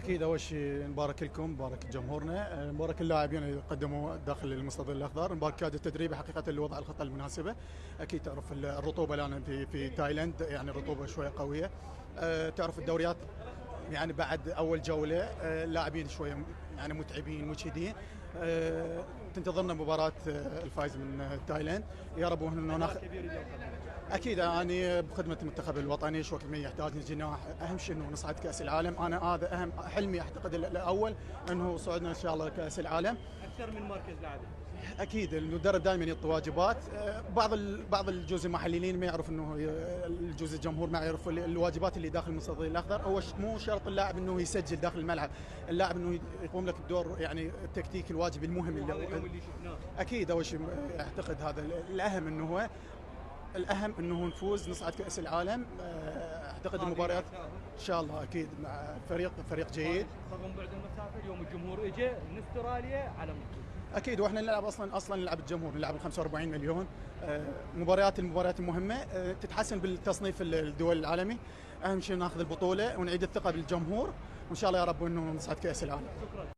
اكيد اول شيء نبارك لكم، نبارك جمهورنا، نبارك اللاعبين اللي قدموا داخل المستطيل الاخضر، نبارك كادر التدريبي حقيقه اللي وضع الخطه المناسبه. اكيد تعرف الرطوبه الان في تايلاند، يعني الرطوبه شويه قويه. تعرف الدوريات يعني بعد اول جوله اللاعبين شويه يعني متعبين مجهدين. تنتظرنا مباراه الفايز من تايلاند، يا رب انه ناخذ. اكيد يعني بخدمه المنتخب الوطني شو وقت ما يحتاجني جناح، اهم شيء انه نصعد كاس العالم. انا هذا اهم حلمي، اعتقد الاول انه صعدنا ان شاء الله كاس العالم. اكثر من مركز لاعب. اكيد المدرب دائما يعطي واجبات. بعض الجزء المحللين ما يعرف انه الجزء الجمهور ما يعرف الواجبات اللي داخل المستطيل الاخضر. هو مو شرط اللاعب انه يسجل داخل الملعب، اللاعب انه يقوم لك بدور يعني التكتيك الواجب المهم اللي شفناه. اكيد اول شيء اعتقد هذا الاهم، انه هو الاهم انه نفوز نصعد كاس العالم. اعتقد المباريات ان شاء الله اكيد مع فريق جيد. رغم بعد المسافه اليوم الجمهور اجى من استراليا على مصر. اكيد، واحنا نلعب اصلا نلعب الجمهور، نلعب ال 45 مليون. المباريات المهمه تتحسن بالتصنيف الدول العالمي. اهم شيء ناخذ البطوله ونعيد الثقه بالجمهور، وان شاء الله يا رب انه نصعد كاس العالم. شكرا.